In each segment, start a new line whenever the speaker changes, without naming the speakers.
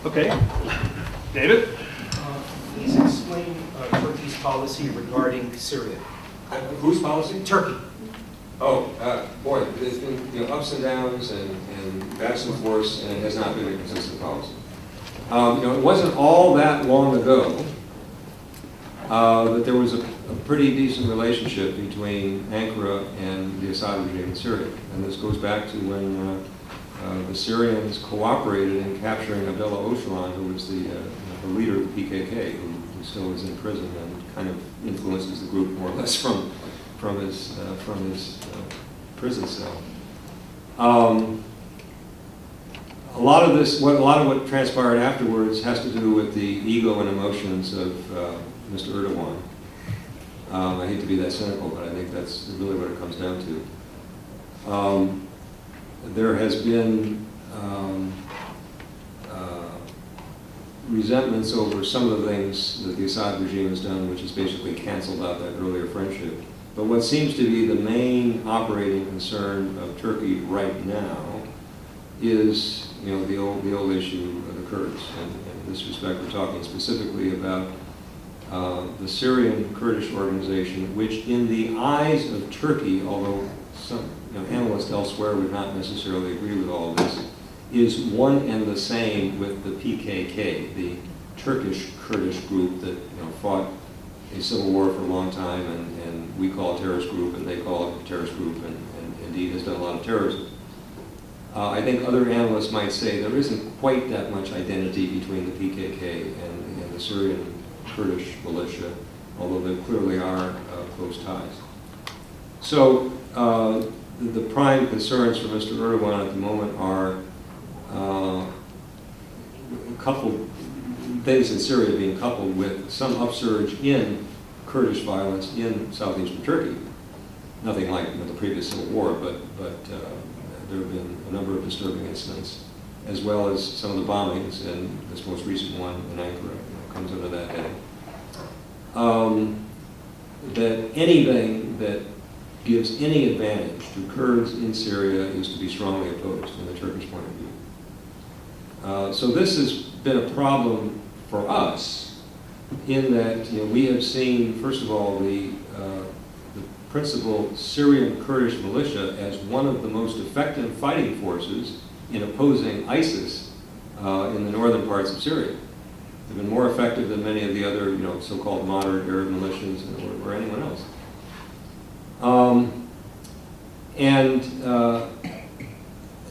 Okay. David?
Please explain Turkey's policy regarding Syria.
Whose policy?
Turkey.
Oh, boy, there's been ups and downs and backs and forths, and it has not been a consistent policy. It wasn't all that long ago that there was a pretty decent relationship between Ankara and the Assad regime in Syria. And this goes back to when the Syrians cooperated in capturing Abdullah Öcalan, who was the leader of the PKK, who still is in prison and kind of influences the group more or less from his prison cell. A lot of what transpired afterwards has to do with the ego and emotions of Mr. Erdogan. I hate to be that cynical, but I think that's really what it comes down to. There has been resentments over some of the things that the Assad regime has done, which has basically canceled out that earlier friendship. But what seems to be the main operating concern of Turkey right now is, the old issue of the Kurds. And in this respect, we're talking specifically about the Syrian Kurdish organization, which in the eyes of Turkey, although some analysts elsewhere would not necessarily agree with all this, is one and the same with the PKK, the Turkish Kurdish group that fought a civil war for a long time, and we call it a terrorist group, and they call it a terrorist group, and indeed has done a lot of terrorism. I think other analysts might say there isn't quite that much identity between the PKK and the Syrian Kurdish militia, although there clearly are close ties. So the prime concerns for Mr. Erdogan at the moment are things in Syria being coupled with some upsurge in Kurdish violence in southeastern Turkey. Nothing like the previous civil war, but there have been a number of disturbing incidents, as well as some of the bombings, and this most recent one in Ankara comes under that heading. That anything that gives any advantage to Kurds in Syria is to be strongly opposed from the Turkish point of view. So this has been a problem for us in that we have seen, first of all, the principal Syrian Kurdish militia as one of the most effective fighting forces in opposing ISIS in the northern parts of Syria. They've been more effective than many of the other, so-called moderate Arab militias or anyone else.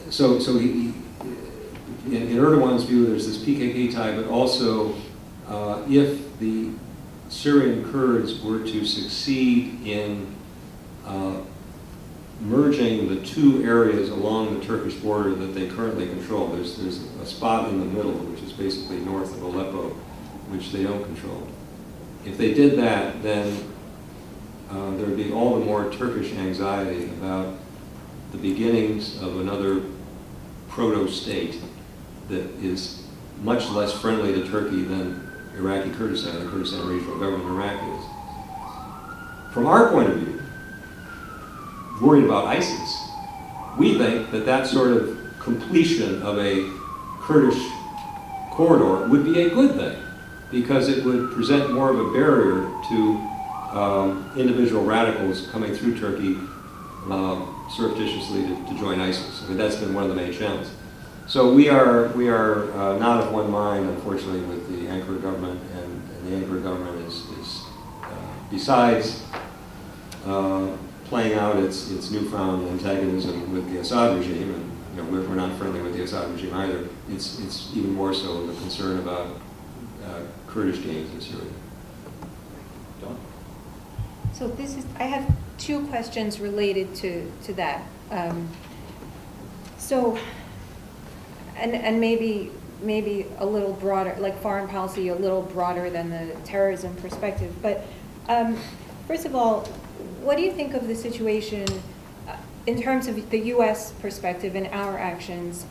So in Erdogan's view, there's this PKK tie, but also if the Syrian Kurds were to succeed in merging the two areas along the Turkish border that they currently control, there's a spot in the middle, which is basically north of Aleppo, which they don't control. If they did that, then there would be all the more Turkish anxiety about the beginnings of another proto-state that is much less friendly to Turkey than Iraqi Kurdistan, the Kurdistan Regional Government in Iraq is. From our point of view, worried about ISIS, we think that sort of completion of a Kurdish corridor would be a good thing, because it would present more of a barrier to individual radicals coming through Turkey surreptitiously to join ISIS. I mean, that's been one of the main challenges. So we are not of one mind, unfortunately, with the Ankara government, and the Ankara government is besides playing out its newfound antagonism with the Assad regime, and we're not friendly with the Assad regime either. It's even more so the concern about Kurdish gains in Syria. Don?
So I have two questions related to that. And maybe a little broader, like foreign policy, a little broader than the terrorism perspective. But first of all, what do you think of the situation in terms of the U.S. perspective and our actions,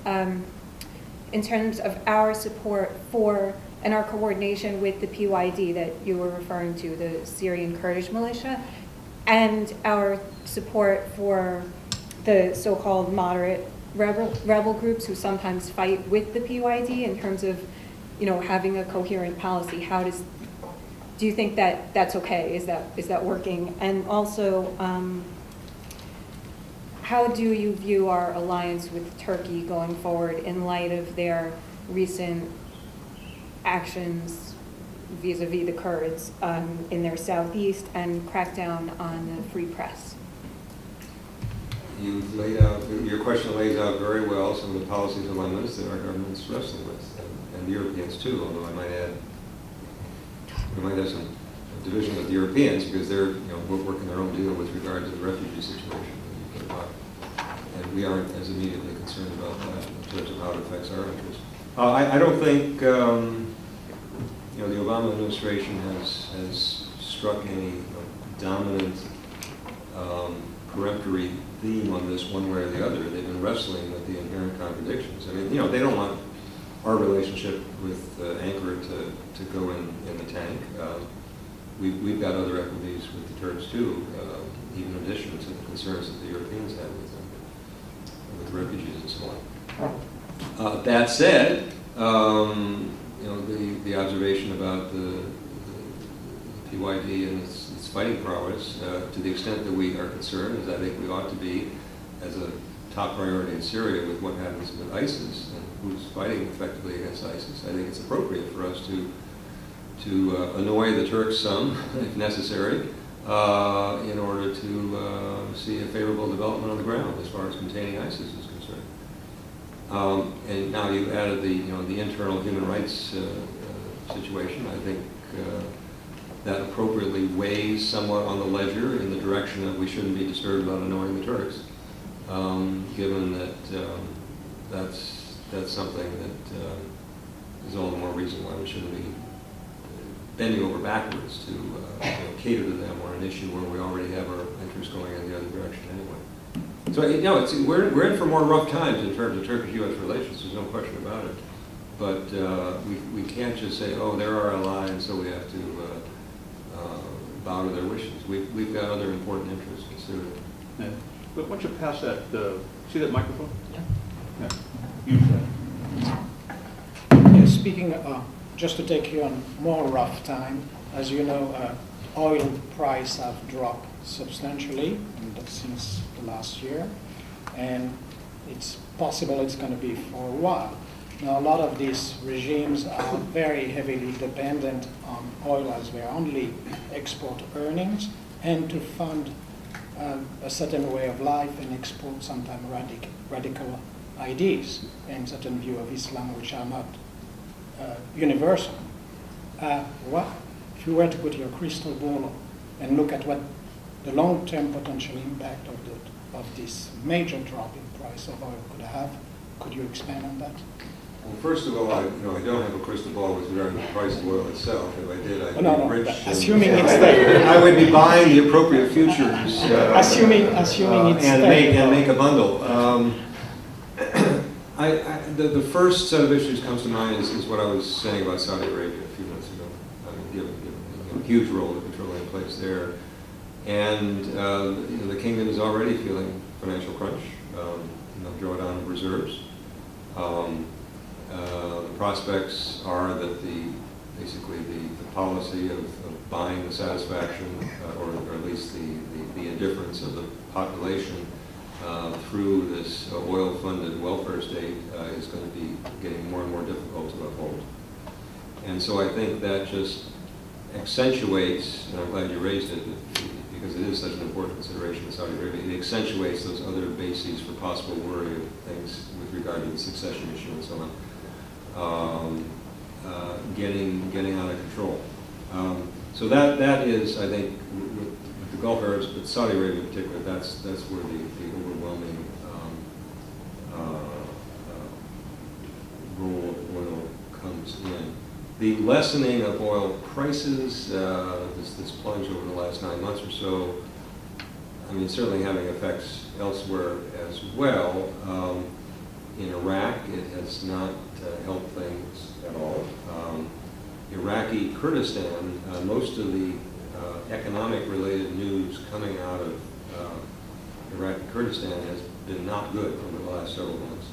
in terms of our support for and our coordination with the PYD that you were referring to, the Syrian Kurdish militia, and our support for the so-called moderate rebel groups who sometimes fight with the PYD in terms of having a coherent policy? Do you think that that's okay? Is that working? And also, how do you view our alliance with Turkey going forward in light of their recent actions vis-a-vis the Kurds in their southeast and crackdown on the free press?
You've laid out, your question lays out very well some of the policies and dilemmas that our government's wrestling with, and the Europeans too, although I might add, we might have some division with the Europeans because they're working their own deal with regard to the refugee situation. And we aren't as immediately concerned about that in terms of how it affects our interests. I don't think the Obama administration has struck any dominant peremptory theme on this one way or the other. They've been wrestling with the inherent contradictions. I mean, they don't want our relationship with Ankara to go in the tank. We've got other equities with the Turks too, even in addition to the concerns that the Europeans have with refugees and so on. That said, the observation about the PYD and its fighting prowess, to the extent that we are concerned, is I think we ought to be, as a top priority in Syria, with what happens with ISIS and who's fighting effectively against ISIS. I think it's appropriate for us to annoy the Turks some, if necessary, in order to see a favorable development on the ground as far as containing ISIS is concerned. And now you added the internal human rights situation. I think that appropriately weighs somewhat on the ledger in the direction that we shouldn't be disturbed about annoying the Turks, given that that's something that is all the more reason why we shouldn't be bending over backwards to cater to them on an issue where we already have our interests going in the other direction anyway. So we're in for more rough times in terms of Turkish-U.S. relations. There's no question about it. But we can't just say, oh, they're our ally, and so we have to bow to their wishes. We've got other important interests considered.
Yeah. But once you pass that, see that microphone?
Yeah.
Yeah. Use that.
Yeah, speaking, just to take you on more rough time, as you know, oil price have dropped substantially since the last year, and it's possible it's going to be for a while. Now, a lot of these regimes are very heavily dependent on oil as their only export earnings, and to fund a certain way of life and export sometimes radical ideas and certain view of Islam which are not universal. If you were to put your crystal ball and look at what the long-term potential impact of this major drop in price of oil could you expand on that?
Well, first of all, I don't have a crystal ball with regard to the price of oil itself. If I did, I'd be rich.
Assuming it's there.
I would be buying the appropriate futures.
Assuming it's
and
there.
make a bundle. The first set of issues comes to mind is what I was saying about Saudi Arabia a few minutes ago. Given a huge role that petroleum plays there, and the kingdom is already feeling financial crunch. Drawdown of reserves. The prospects are that basically the policy of buying the satisfaction, or at least the indifference of the population through this oil-funded welfare state is going to be getting more and more difficult to uphold. And so I think that just accentuates, and I'm glad you raised it, because it is such an important consideration in Saudi Arabia, it accentuates those other bases for possible worry of things with regard to the succession issue and so on, getting out of control. So that is, I think, with the Gulf Arabs, but Saudi Arabia in particular, that's where the overwhelming role of oil comes in. The lessening of oil prices, this plunge over the last 9 months or so, I mean, certainly having effects elsewhere as well. In Iraq, it has not helped things at all. Iraqi Kurdistan, most of the economic-related news coming out of Iraqi Kurdistan has been not good over the last several months.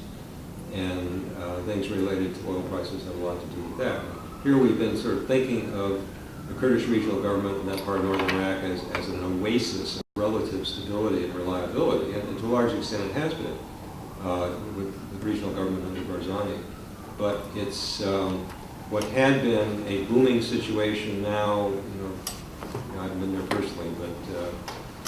and things related to oil prices have a lot to do with that. Here we've been sort of thinking of the Kurdish regional government in that part of northern Iraq as an oasis of relative stability and reliability, and to a large extent it has been with the regional government under Barzani. But it's what had been a booming situation now, I haven't been there personally, but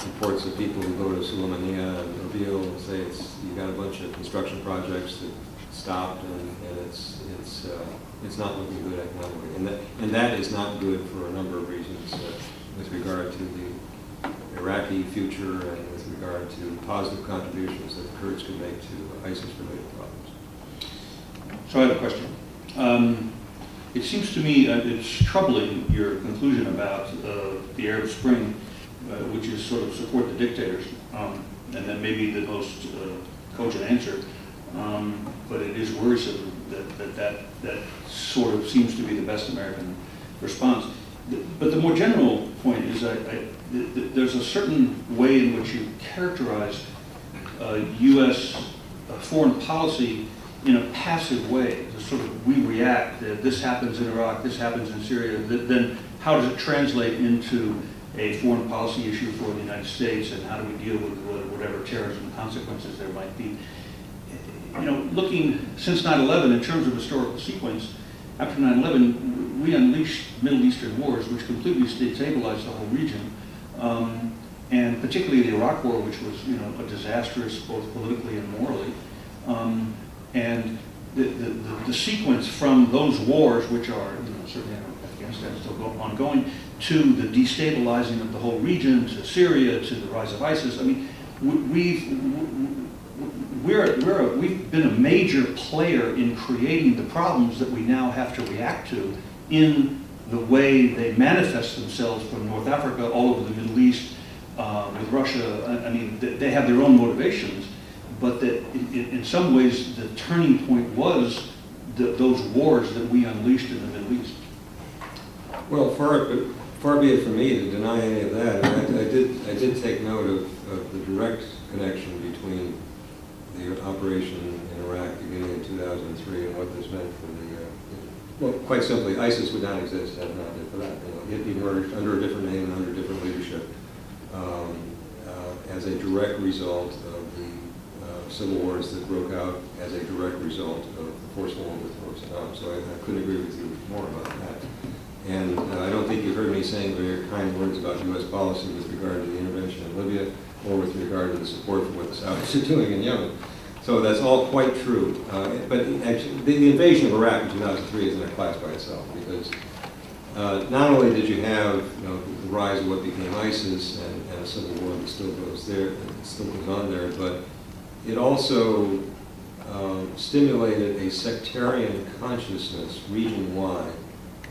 reports of people who go to Sulaymaniyah and Erbil and say you got a bunch of construction projects that stopped, and it's not looking good economically, and that is not good for a number of reasons with regard to the Iraqi future and with regard to positive contributions that the Kurds can make to ISIS-related problems.
So I have a question. It seems to me it's troubling, your conclusion about the Arab Spring, which is sort of support the dictators, and that may be the most cogent answer, but it is worrisome that sort of seems to be the best American response. But the more general point is there's a certain way in which you characterize U.S. foreign policy in a passive way. Sort of we react, this happens in Iraq, this happens in Syria, then how does it translate into a foreign policy issue for the United States, and how do we deal with whatever terrorism consequences there might be? Looking since 9/11 in terms of historical sequence, after 9/11, we unleashed Middle Eastern wars, which completely destabilized the whole region, and particularly the Iraq War, which was a disastrous both politically and morally. And the sequence from those wars, which are certainly in Afghanistan still ongoing, to the destabilizing of the whole region, to Syria, to the rise of ISIS. I mean, we've been a major player in creating the problems that we now have to react to in the way they manifest themselves from North Africa all over the Middle East, with Russia. I mean, they have their own motivations, but that in some ways the turning point was those wars that we unleashed in the Middle East.
Well, far be it from me to deny any of that. I did take note of the direct connection between the operation in Iraq beginning in 2003 and what this meant for well, quite simply, ISIS would not exist had it not been for that. It emerged under a different name and under different leadership as a direct result of the civil wars that broke out as a direct result of the forceful overthrow of Saddam. So I couldn't agree with you more about that. And I don't think you heard me saying very kind words about U.S. policy with regard to the intervention in Libya or with regard to the support for what the Saudis are doing in Yemen. So that's all quite true. But actually, the invasion of Iraq in 2003 is in a class by itself, because not only did you have the rise of what became ISIS and a civil war that still goes there, still goes on there, but it also stimulated a sectarian consciousness region-wide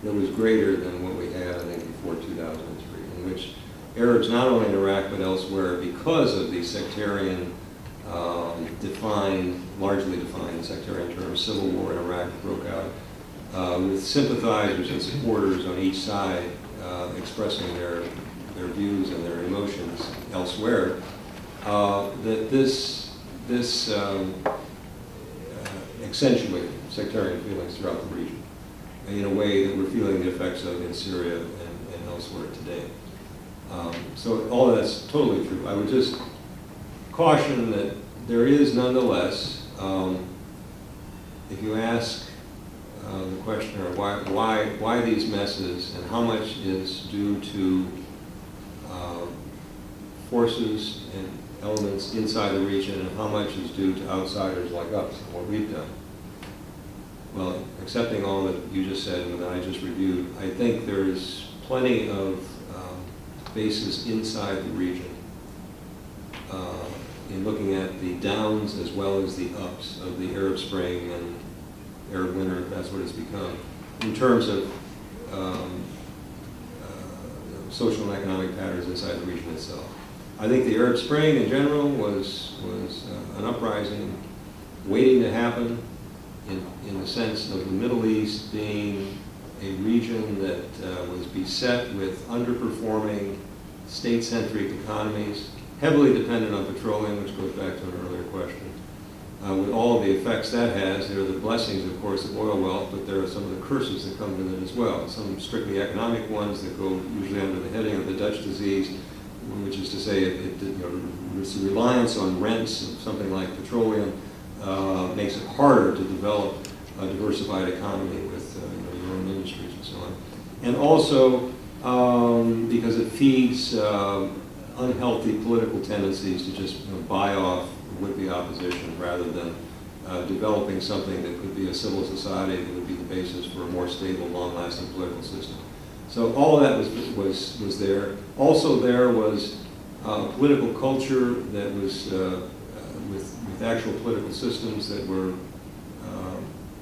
that was greater than what we had, I think, before 2003, in which Arabs, not only in Iraq but elsewhere, because of the sectarian largely defined sectarian terms, civil war in Iraq broke out, with sympathizers and supporters on each side expressing their views and their emotions elsewhere, that this accentuated sectarian feelings throughout the region in a way that we're feeling the effects of in Syria and elsewhere today. So all of that's totally true. I would just caution that there is nonetheless, if you ask the questioner why these messes and how much is due to forces and elements inside the region and how much is due to outsiders like us and what we've done. Well, accepting all that you just said and that I just reviewed, I think there's plenty of basis inside the region in looking at the downs as well as the ups of the Arab Spring and Arab Winter, if that's what it's become, in terms of social and economic patterns inside the region itself. I think the Arab Spring in general was an uprising waiting to happen in the sense of the Middle East being a region that was beset with underperforming state-centric economies, heavily dependent on petroleum, which goes back to an earlier question, with all of the effects that has. There are the blessings, of course, of oil wealth, but there are some of the curses that come with it as well. Some strictly economic ones that go usually under the heading of the Dutch disease, which is to say it's a reliance on rents of something like petroleum makes it harder to develop a diversified economy with your own industries and so on. And also because it feeds unhealthy political tendencies to just buy off would-be opposition rather than developing something that could be a civil society that would be the basis for a more stable, long-lasting political system. So all of that was there. Also there was a political culture that was with actual political systems that were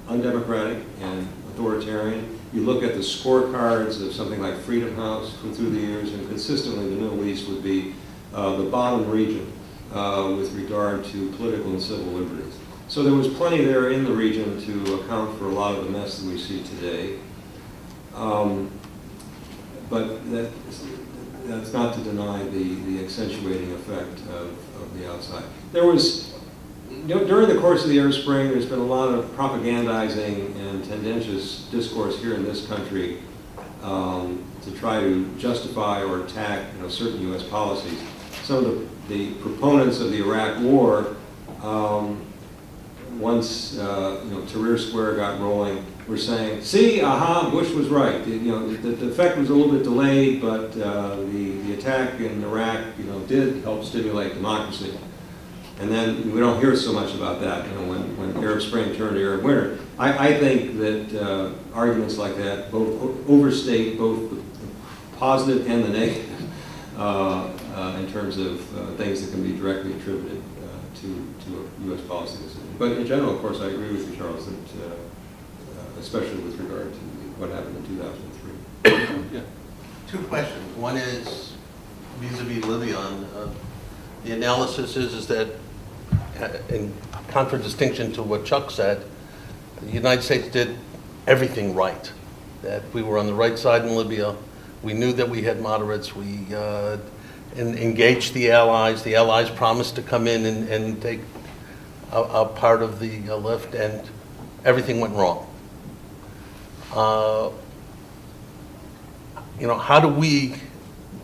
undemocratic and authoritarian. You look at the scorecards of something like Freedom House through the years, and consistently the Middle East would be the bottom region with regard to political and civil liberties. So there was plenty there in the region to account for a lot of the mess that we see today. But that's not to deny the accentuating effect of the outside. There was, during the course of the Arab Spring, there's been a lot of propagandizing and tendentious discourse here in this country to try to justify or attack certain U.S. policies. Some of the proponents of the Iraq War, once Tahrir Square got rolling, were saying, "See, aha, Bush was right. The effect was a little bit delayed, but the attack in Iraq, did help stimulate democracy." And then we don't hear so much about that, when Arab Spring turned to Arab Winter. I think that arguments like that both overstate both the positive and the negative in terms of things that can be directly attributed to a U.S. policy decision. But in general, of course, I agree with you, Charles, that especially with regard to what happened in 2003.
Yeah.
Two questions. One is vis-a-vis Libya. The analysis is that, in contradistinction to what Chuck said, the United States did everything right. That we were on the right side in Libya. We knew that we had moderates. We engaged the Allies. The Allies promised to come in and take a part of the lift, and everything went wrong. How do we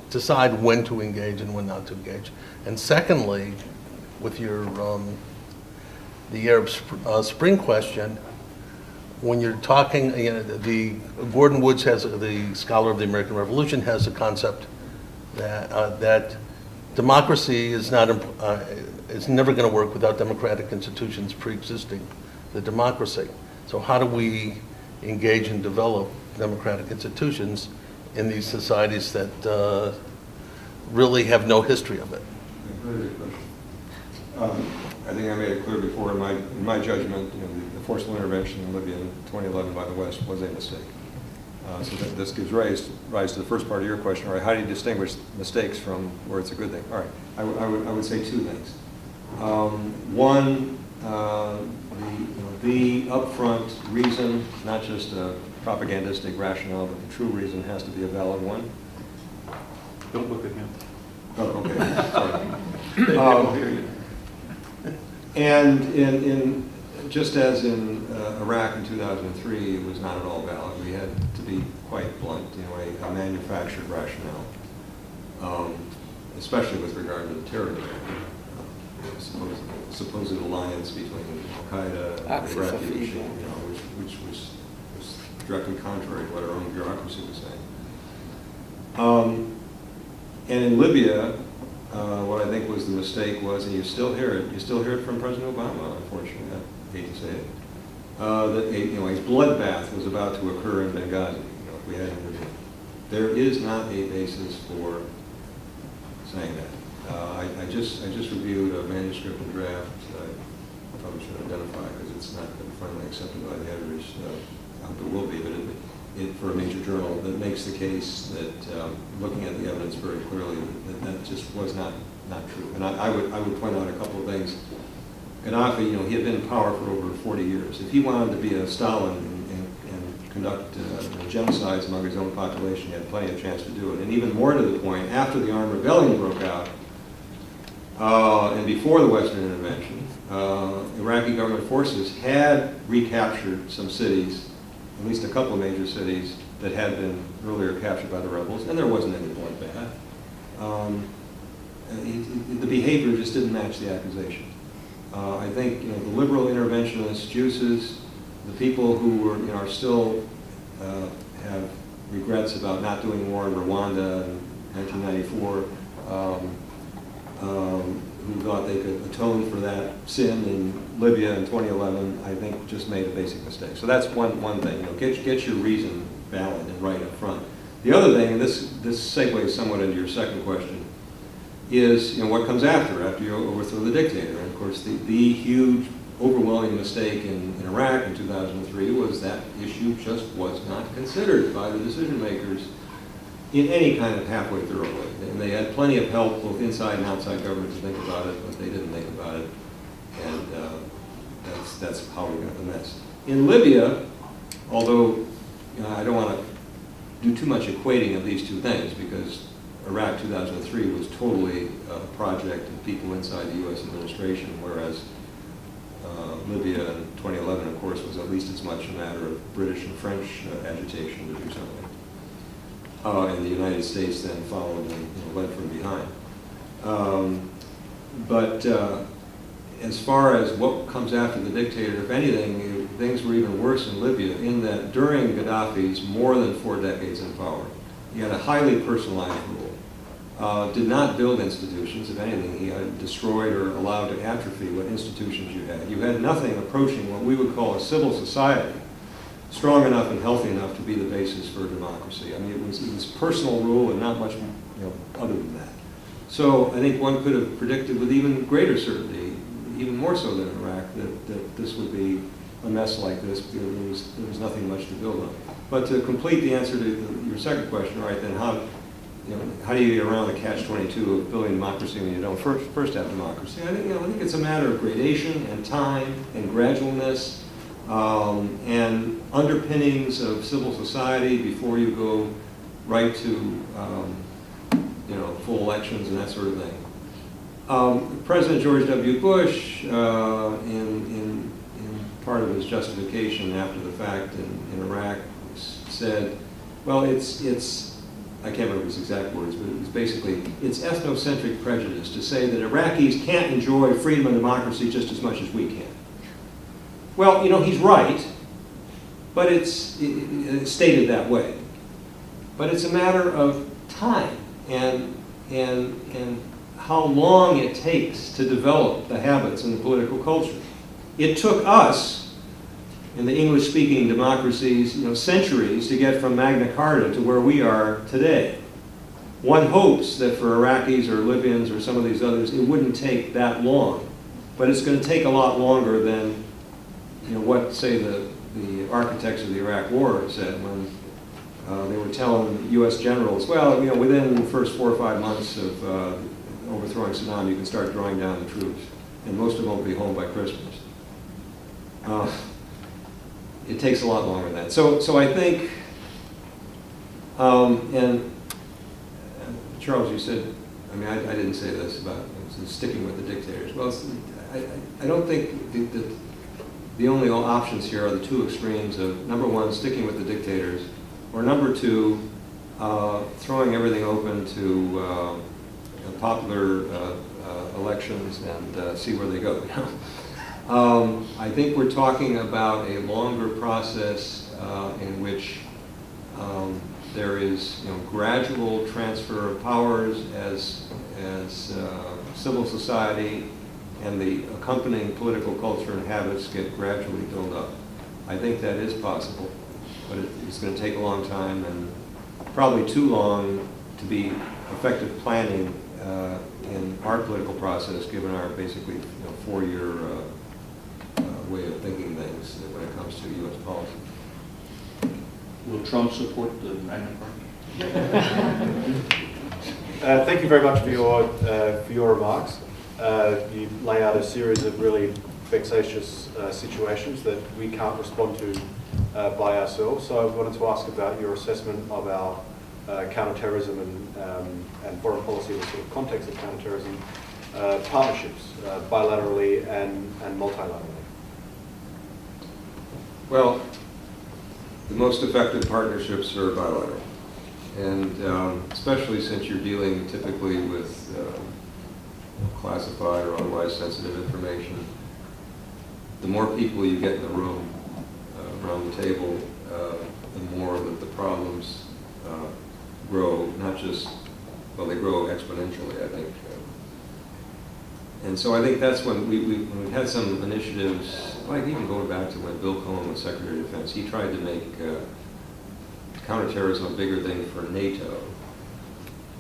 decide when to engage and when not to engage? And secondly, with your the Arab Spring question, when you're talking, the Gordon Woods the scholar of the American Revolution, has a concept that democracy is never going to work without democratic institutions pre-existing the democracy. So how do we engage and develop democratic institutions in these societies that really have no history of it?
Very good question. I think I made it clear before, in my judgment, the forceful intervention in Libya in 2011 by the West was a mistake. So this gives rise to the first part of your question, right? How do you distinguish mistakes from where it's a good thing? All right, I would say two things. One, the upfront reason, not just a propagandistic rationale, but the true reason has to be a valid one.
Don't look at him.
Oh, okay, sorry.
They don't hear you.
And in just as in Iraq in 2003, it was not at all valid. We had to be quite blunt, a manufactured rationale, especially with regard to the terror supposed alliance between Al-Qaeda and the Iraqi regime, which was directly contrary to what our own bureaucracy was saying. And in Libya, what I think was the mistake was, and you still hear it from President Obama, unfortunately, I hate to say it, that a bloodbath was about to occur in Benghazi, if we had intervened. There is not a basis for saying that. I just reviewed a manuscript and draft. I probably should identify because it's not been finally accepted by the editors. I hope it will be, but it for a major journal that makes the case that looking at the evidence very clearly that just was not true. And I would point out a couple of things. Gaddafi, he had been in power for over 40 years. If he wanted to be a Stalin and conduct genocides among his own population, he had plenty of chance to do it. And even more to the point, after the armed rebellion broke out, and before the Western intervention, Iraqi government forces had recaptured some cities, at least a couple of major cities that had been earlier captured by the rebels, and there wasn't any bloodbath. The behavior just didn't match the accusation. I think the liberal interventionist juices, the people who were, are still have regrets about not doing war in Rwanda in 1994, who thought they could atone for that sin in Libya in 2011, I think just made a basic mistake. So that's one thing. Get your reason valid and right up front. The other thing, and this segues somewhat into your second question, is what comes after you overthrow the dictator. And of course, the huge, overwhelming mistake in Iraq in 2003 was that issue just was not considered by the decision makers in any kind of halfway thorough way. And they had plenty of help, both inside and outside government, to think about it, but they didn't think about it. And that's how we got the mess. In Libya, although I don't want to do too much equating of these two things, because Iraq 2003 was totally a project of people inside the U.S. administration, whereas Libya in 2011, of course, was at least as much a matter of British and French agitation to do something. And the United States then followed and led from behind. But as far as what comes after the dictator, if anything, things were even worse in Libya, in that during Gaddafi's more than 4 decades in power, he had a highly personalized rule. Did not build institutions. If anything, he had destroyed or allowed to atrophy what institutions you had. You had nothing approaching what we would call a civil society, strong enough and healthy enough to be the basis for democracy. I mean, it was personal rule and not much other than that. So I think one could have predicted with even greater certainty, even more so than in Iraq, that this would be a mess like this, because there was nothing much to build on. But to complete the answer to your second question, right, then how do you get around the catch-22 of building democracy when you don't first have democracy? I think it's a matter of gradation and time and gradualness and underpinnings of civil society before you go right to full elections and that sort of thing. President George W. Bush, in part of his justification after the fact in Iraq, said, well, I can't remember his exact words, but it was basically, it's ethnocentric prejudice to say that Iraqis can't enjoy freedom and democracy just as much as we can. Well, he's right, but it's stated that way. But it's a matter of time and how long it takes to develop the habits in the political culture. It took us, in the English-speaking democracies, centuries to get from Magna Carta to where we are today. One hopes that for Iraqis or Libyans or some of these others, it wouldn't take that long. But it's going to take a lot longer than what, say, the architects of the Iraq War said when they were telling U.S. generals, well, within the first 4 or 5 months of overthrowing Saddam, you can start drawing down the troops, and most of them will be home by Christmas. It takes a lot longer than that. So I think, and Charles, you said, I didn't say this about sticking with the dictators. Well, I don't think that the only options here are the two extremes of, number one, sticking with the dictators, or number two, throwing everything open to popular elections and see where they go. I think we're talking about a longer process in which there is gradual transfer of powers as civil society and the accompanying political culture and habits get gradually built up. I think that is possible, but it's going to take a long time and probably too long to be effective planning in our political process, given our basically 4-year way of thinking things when it comes to U.S. policy.
Will Trump support the Magna Carta?
Thank you very much for your remarks. You lay out a series of really vexatious situations that we can't respond to by ourselves. So I wanted to ask about your assessment of our counterterrorism and foreign policy in the sort of context of counterterrorism partnerships, bilaterally and multilaterally?
Well, the most effective partnerships are bilateral. And especially since you're dealing typically with classified or otherwise sensitive information, the more people you get in the room, around the table, the more that the problems grow, not just, well, they grow exponentially, I think. And so I think that's when when we had some initiatives, like even going back to when Bill Cohen was Secretary of Defense, he tried to make counterterrorism a bigger thing for NATO.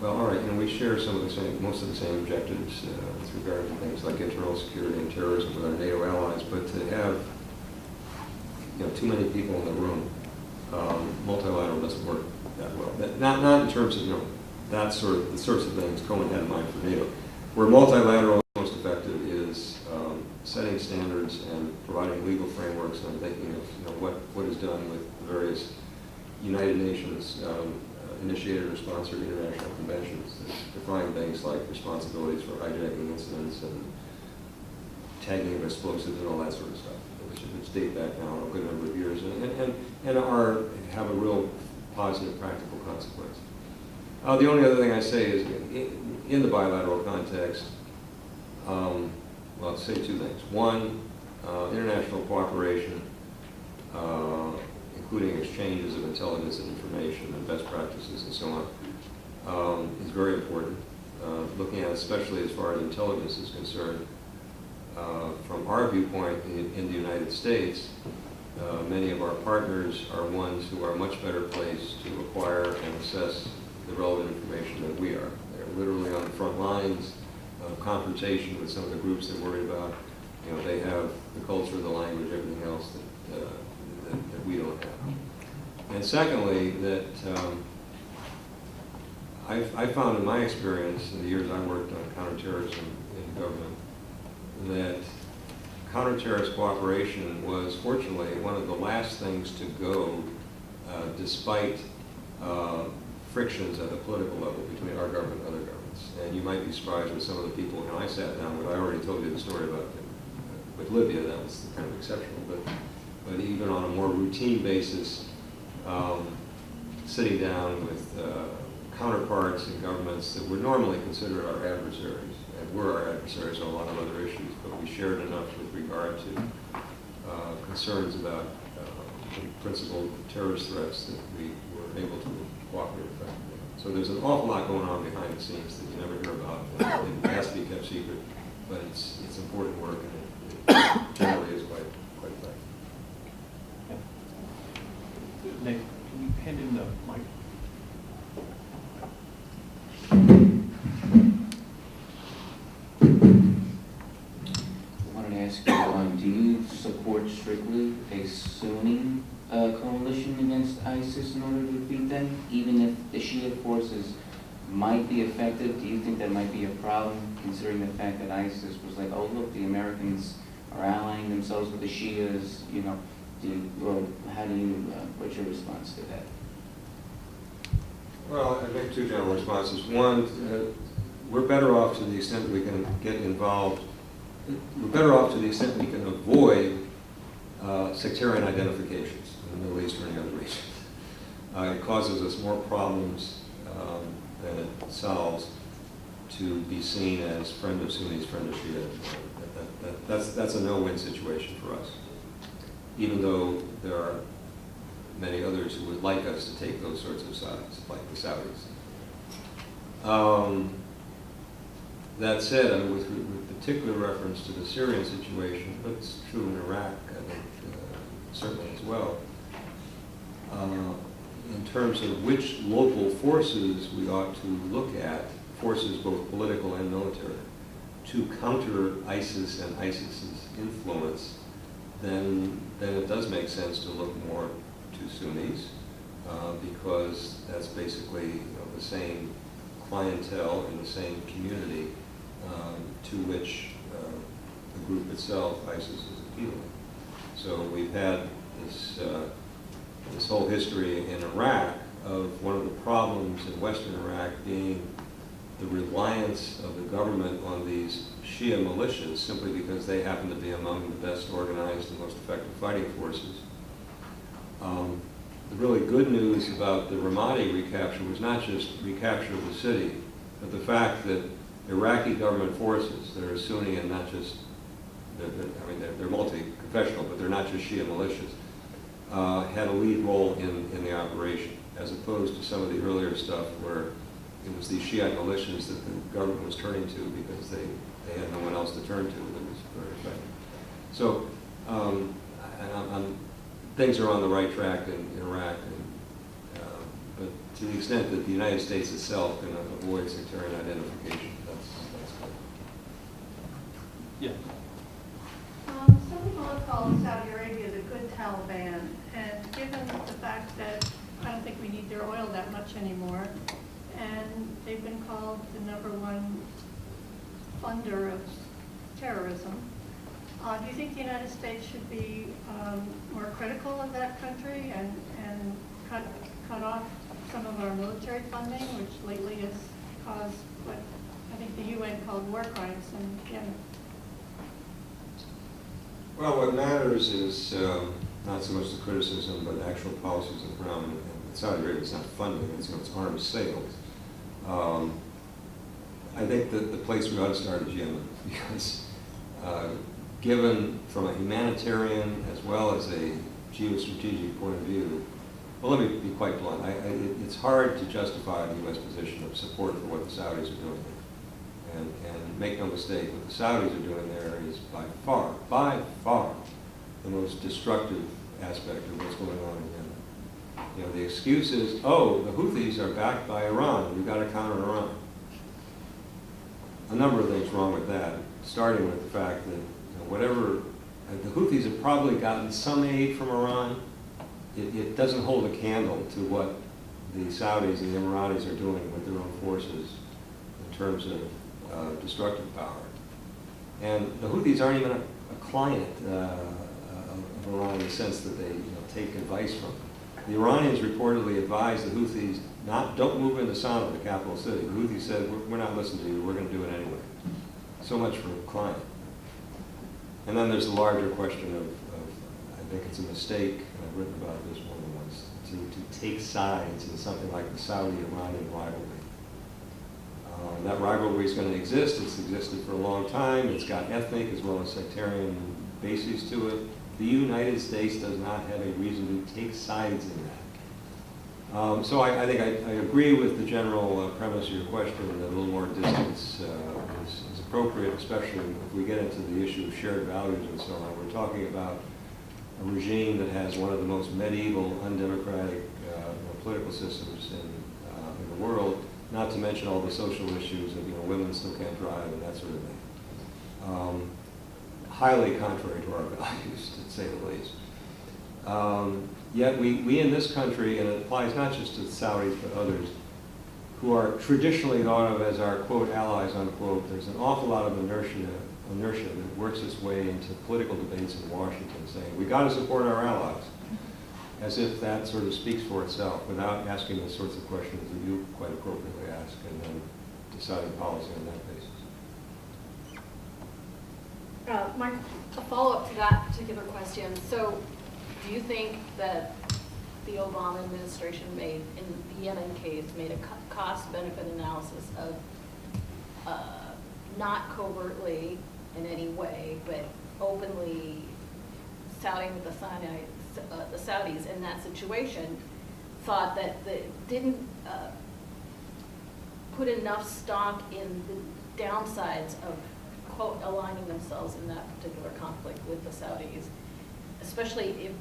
Well, all right, we share some of the same, most of the same objectives with regard to things like internal security and terrorism with our NATO allies, but to have too many people in the room, multilateral doesn't work that well. Not in terms of the sorts of things Cohen had in mind for NATO. Where multilateral most effective is setting standards and providing legal frameworks and thinking of what is done with various United Nations initiated or sponsored international conventions that define things like responsibilities for hijacking incidents and tagging of explosives and all that sort of stuff, which date back now a good number of years and have a real positive practical consequence. The only other thing I say is in the bilateral context, well, I'll say two things. One, international cooperation, including exchanges of intelligence and information and best practices and so on, is very important. Looking at especially as far as intelligence is concerned, from our viewpoint in the United States, many of our partners are ones who are much better placed to acquire and assess the relevant information than we are. They're literally on the front lines of confrontation with some of the groups they're worried about. They have the culture, the language, everything else that we don't have. And secondly, that I found in my experience in the years I worked on counterterrorism in government that counterterrorist cooperation was fortunately one of the last things to go despite frictions at the political level between our government and other governments. And you might be surprised with some of the people, I sat down with, I already told you the story about with Libya, that was kind of exceptional, but even on a more routine basis, sitting down with counterparts in governments that would normally consider our adversaries, and were our adversaries on a lot of other issues, but we shared enough with regard to concerns about principal terrorist threats that we were able to cooperate effectively. So there's an awful lot going on behind the scenes that you never hear about. It has to be kept secret, but it's important work, and it generally is quite effective.
Nick, can you hand in the mic?
I wanted to ask you, do you support strictly a Sunni coalition against ISIS in order to defeat them? Even if the Shia forces might be effective, do you think that might be a problem, considering the fact that ISIS was like, oh look, the Americans are allying themselves with the Shias, what's your response to that?
Well, I make two general responses. One, we're better off to the extent that we can get involved. We're better off to the extent we can avoid sectarian identifications in the Middle East or any other region. It causes us more problems than it solves to be seen as friend of Sunnis, friend of Shia. That's a no-win situation for us, even though there are many others who would like us to take those sorts of sides, like the Saudis. That said, with particular reference to the Syrian situation, but it's true in Iraq, I think, certainly as well, in terms of which local forces we ought to look at, forces both political and military, to counter ISIS and ISIS's influence, then it does make sense to look more to Sunnis, because that's basically the same clientele in the same community to which the group itself, ISIS, is appealing. So we've had this whole history in Iraq of one of the problems in Western Iraq being the reliance of the government on these Shia militias simply because they happen to be among the best organized and most effective fighting forces. The really good news about the Ramadi recapture was not just recapture of the city, but the fact that Iraqi government forces that are Sunni and not just, they're multi-confessional, but they're not just Shia militias, had a lead role in the operation, as opposed to some of the earlier stuff where it was these Shiite militias that the government was turning to because they had no one else to turn to that was very effective. So things are on the right track in Iraq, but to the extent that the United States itself can avoid sectarian identification, that's good.
Yeah.
Some people have called Saudi Arabia the good Taliban, and given the fact that I don't think we need their oil that much anymore, and they've been called the #1 funder of terrorism, do you think the United States should be more critical of that country and cut off some of our military funding, which lately has caused what I think the UN called war crimes in Yemen?
Well, what matters is not so much the criticism, but actual policies on the ground. And Saudi Arabia is not funding, it's arms sales. I think that the place we ought to start is Yemen, because given from a humanitarian as well as a geostrategic point of view, well, let me be quite blunt. It's hard to justify the U.S. position of support for what the Saudis are doing there. And make no mistake, what the Saudis are doing there is by far, the most destructive aspect of what's going on in Yemen. You know, the excuse is, oh, the Houthis are backed by Iran, we've got to counter Iran. A number of things wrong with that, starting with the fact that whatever, the Houthis have probably gotten some aid from Iran. It doesn't hold a candle to what the Saudis and the Emiratis are doing with their own forces in terms of destructive power. And the Houthis aren't even a client of Iran in the sense that they take advice from them. The Iranians reportedly advised the Houthis, don't move into Sana'a, the capital city. The Houthis said, we're not listening to you, we're going to do it anyway. So much for a client. And then there's the larger question of I think it's a mistake, and I've written about this more than once, to take sides in something like the Saudi-Iranian rivalry. That rivalry is going to exist. It's existed for a long time. It's got ethnic as well as sectarian bases to it. The United States does not have a reason to take sides in that. So I think I agree with the general premise of your question that a little more distance is appropriate, especially if we get into the issue of shared values and so on. We're talking about a regime that has one of the most medieval, undemocratic political systems in the world, not to mention all the social issues of women still can't drive and that sort of thing. Highly contrary to our values, to say the least. Yet we in this country, and it applies not just to the Saudis but others, who are traditionally thought of as our, quote, allies, unquote, there's an awful lot of inertia that works its way into political debates in Washington saying, we got to support our allies, as if that sort of speaks for itself without asking the sorts of questions that you quite appropriately ask and then deciding policy on that basis.
Mike, a follow-up to that particular question. So do you think that the Obama administration made, in the Yemen case, made a cost-benefit analysis of not covertly in any way, but openly siding with the Saudis in that situation, thought that they didn't put enough stock in the downsides of, quote, aligning themselves in that particular conflict with the Saudis, especially if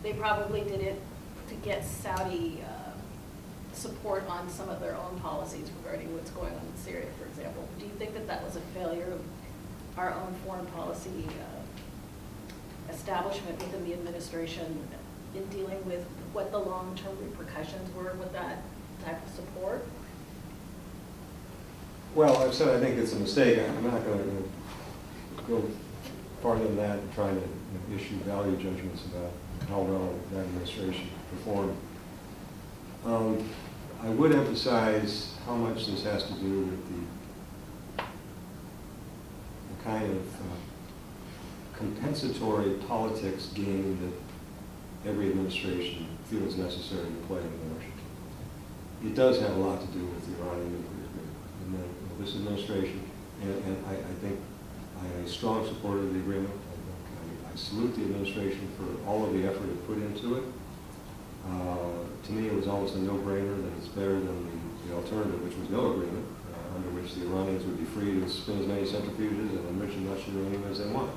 they probably did it to get Saudi support on some of their own policies regarding what's going on in Syria, for example. Do you think that that was a failure of our own foreign policy establishment within the administration in dealing with what the long-term repercussions were with that type of support?
Well, I've said I think it's a mistake. I'm not going to go farther than that and try to issue value judgments about how well that administration performed. I would emphasize how much this has to do with the kind of compensatory politics game that every administration feels necessary to play in Washington. It does have a lot to do with the Iranian nuclear agreement. And then this administration, and I think I am a strong supporter of the agreement. I salute the administration for all of the effort it put into it. To me, it was almost a no-brainer that it's better than the alternative, which was no agreement, under which the Iranians would be free to spin as many centrifuges and enrich as much uranium as they want.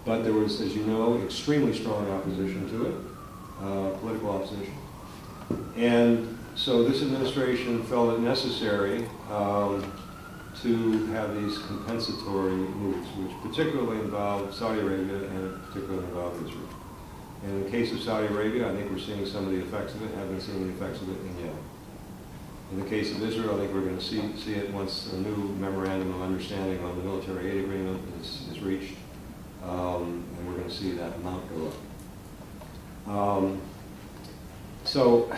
But there was, as you know, extremely strong opposition to it, political opposition. And so this administration felt it necessary to have these compensatory moves, which particularly involve Saudi Arabia and particularly involve Israel. And in the case of Saudi Arabia, I think we're seeing some of the effects of it, haven't seen the effects of it in Yemen. In the case of Israel, I think we're going to see it once a new memorandum of understanding on the military aid agreement is reached, and we're going to see that amount go up. So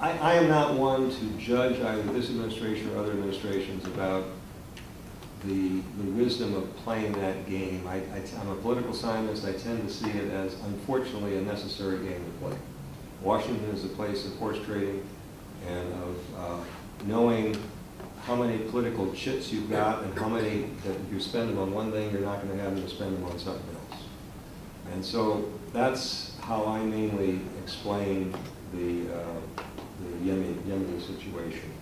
I am not one to judge either this administration or other administrations about the wisdom of playing that game. I'm a political scientist. I tend to see it as, unfortunately, a necessary game to play. Washington is a place of horse trading and of knowing how many political chits you've got and how many that if you spend them on one thing, you're not going to have them to spend them on something else. And so that's how I mainly explain the Yemeni situation.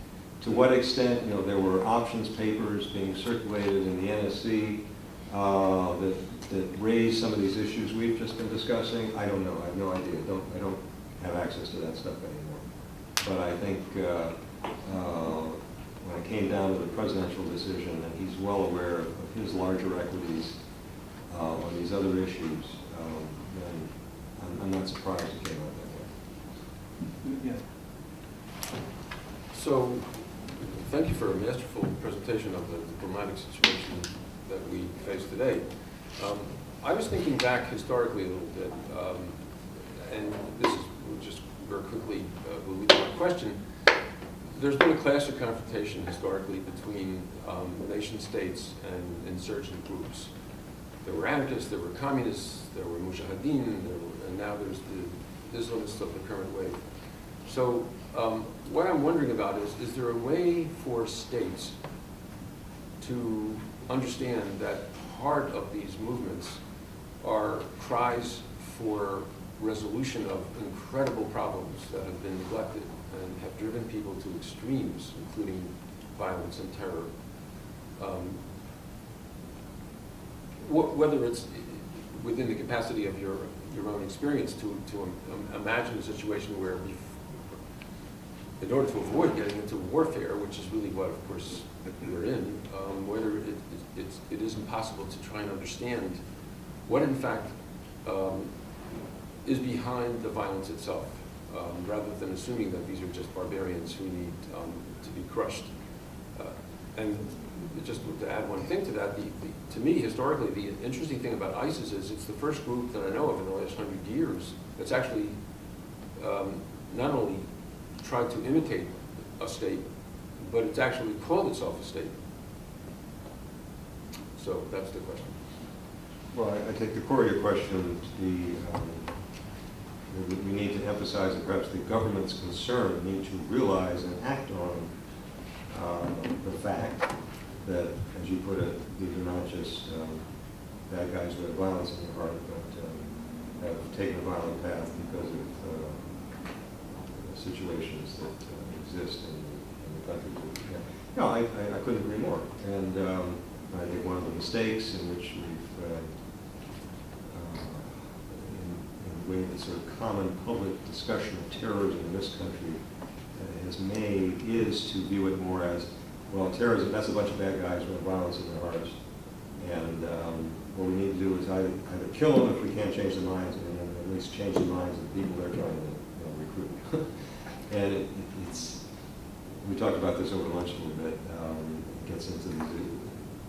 To what extent, there were options papers being circulated in the NSC that raised some of these issues we've just been discussing. I don't know. I have no idea. I don't have access to that stuff anymore. But I think when it came down to the presidential decision, that he's well aware of his larger equities on these other issues, then I'm not surprised it came out that way.
Yeah.
So, thank you for a masterful presentation of the diplomatic situation that we face today. I was thinking back historically a little bit, and this is just very quickly will lead to my question. There's been a clash of confrontation historically between nation states and insurgent groups. There were anarchists, there were communists, there were mujahideen, and now there's the Islamists of the current wave. So what I'm wondering about is there a way for states to understand that part of these movements are cries for resolution of incredible problems that have been neglected and have driven people to extremes, including violence and terror? Whether it's within the capacity of your own experience to imagine a situation where in order to avoid getting into warfare, which is really what, of course, we're in, whether it isn't possible to try and understand what, in fact, is behind the violence itself, rather than assuming that these are just barbarians who need to be crushed. And just to add one thing to that, to me, historically, the interesting thing about ISIS is it's the first group that I know of in the last 100 years that's actually not only tried to imitate a state, but it's actually called itself a state. So that's the question.
Well, I take the core of your question we need to emphasize that perhaps the government's concern need to realize and act on the fact that, as you put it, these are not just bad guys who have violence in their heart, but have taken a violent path because of situations that exist in the country. Yeah. No, I couldn't agree more. And I think one of the mistakes in which we've, in the way the sort of common public discussion of terrorism in this country has made is to view it more as, well, terrorism, that's a bunch of bad guys who have violence in their hearts. And what we need to do is either kill them if we can't change their minds, and then at least change the minds of the people they're trying to recruit. And we talked about this over lunch a little bit. It gets into these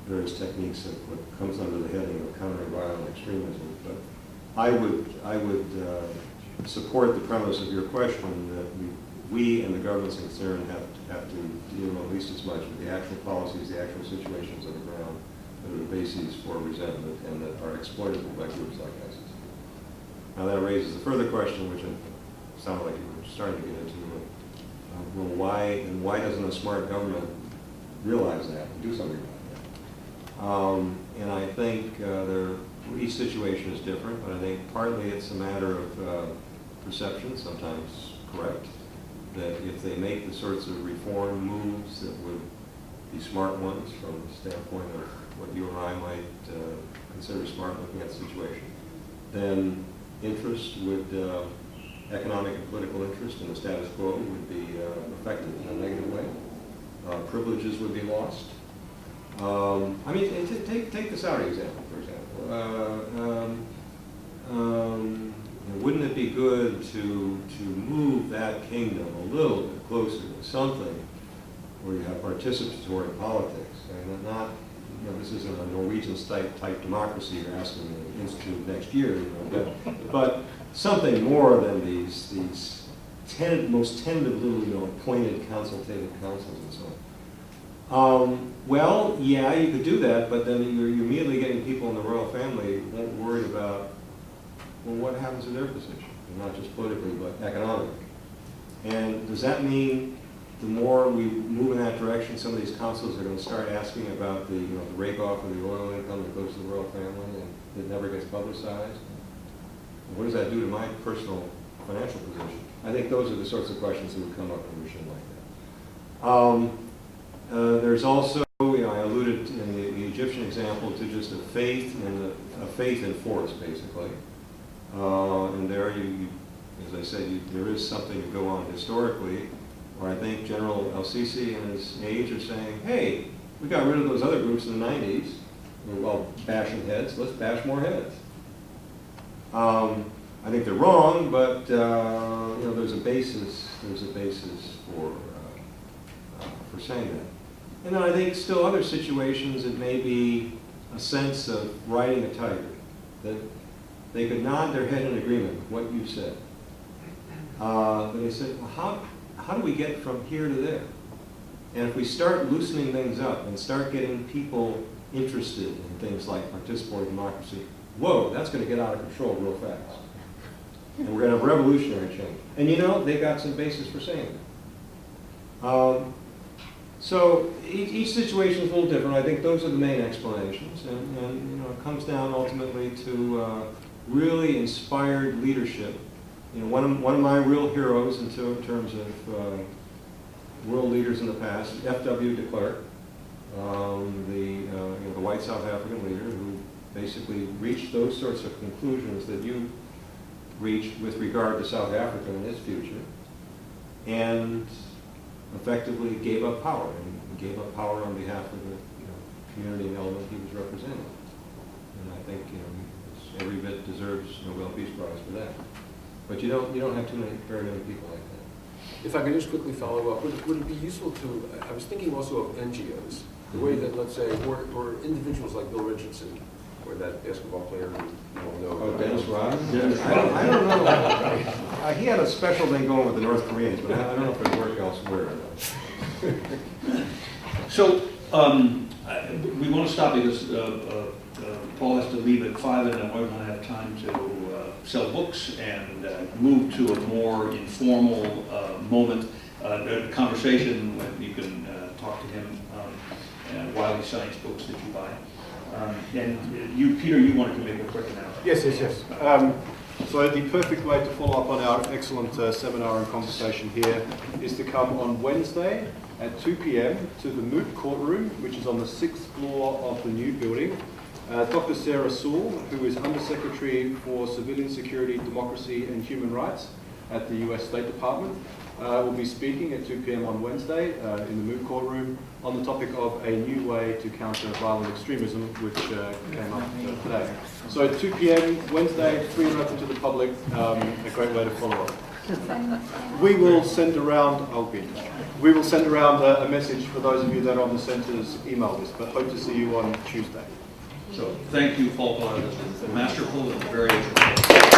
various techniques of what comes under the heading of countering violent extremism. But I would support the premise of your question that we and the governments concerned have to deal at least as much with the actual policies, the actual situations on the ground that are the bases for resentment and that are exploitable by groups like ISIS. Now that raises a further question, which it sounded like you were starting to get into. Well, why doesn't a smart government realize that and do something about that? And I think each situation is different, but I think partly it's a matter of perception, sometimes correct, that if they make the sorts of reform moves that would be smart ones from the standpoint of what you and I might consider smart looking at the situation, then interest would, economic and political interest in the status quo would be affected in a negative way. Privileges would be lost. I mean, take the Saudi example, for example. Wouldn't it be good to move that kingdom a little bit closer to something where you have participatory politics? And not, this isn't a Norwegian type democracy you're asking to institute next year, but something more than these most tentative little, appointed consultative councils and so on. Well, yeah, you could do that, but then you're immediately getting people in the royal family worried about, well, what happens to their position, and not just politically, but economically. And does that mean the more we move in that direction, some of these councils are going to start asking about the, the rake off of the oil income that goes to the royal family and it never gets publicized? What does that do to my personal financial position? I think those are the sorts of questions that would come up in a regime like that. There's also, I alluded in the Egyptian example to just a faith in force, basically. And there, as I said, there is something to go on historically, where I think General El-Sisi and his aides are saying, hey, we got rid of those other groups in the 90s. We were all bashing heads. Let's bash more heads. I think they're wrong, but there's a basis. There's a basis for saying that. And then I think still other situations it may be a sense of riding a tiger, that they could nod their head in agreement with what you said. But they said, well, how do we get from here to there? And if we start loosening things up and start getting people interested in things like participatory democracy, whoa, that's going to get out of control real fast. And we're going to have revolutionary change. And they got some basis for saying that. So each situation is a little different. I think those are the main explanations. And it comes down ultimately to really inspired leadership. One of my real heroes in terms of world leaders in the past, F.W. de Klerk, the white South African leader who basically reached those sorts of conclusions that you reached with regard to South Africa and its future, and effectively gave up power, and gave up power on behalf of the community and element he was representing. And I think every bit deserves Nobel Peace Prize for that. But you don't have very many people like that.
If I could just quickly follow up, would it be useful to, I was thinking also of NGOs, the way that, let's say, or individuals like Bill Richardson, or that basketball player who you all know.
Oh, Dennis Rodman? I don't know. He had a special thing going with the North Koreans, but I don't know if it worked elsewhere.
So we want to stop because Paul has to leave at 5, and then we're going to have time to sell books and move to a more informal moment, a conversation when you can talk to him while he's selling books that you buy. And you, Peter, you wanted to make a quick announcement.
Yes. So the perfect way to follow up on our excellent seminar and conversation here is to come on Wednesday at 2 p.m. to the Moot Courtroom, which is on the 6th floor of the new building. Dr. Sarah Sewell, who is Undersecretary for Civilian Security, Democracy and Human Rights at the U.S. State Department, will be speaking at 2 p.m. on Wednesday in the Moot Courtroom on the topic of a new way to counter violent extremism, which came up today. So 2 p.m. Wednesday, free and open to the public, a great way to follow up. We will send around, we will send around a message for those of you that are on the centre's email list, but hope to see you on Tuesday.
So thank you, Paul. Masterful and very educational.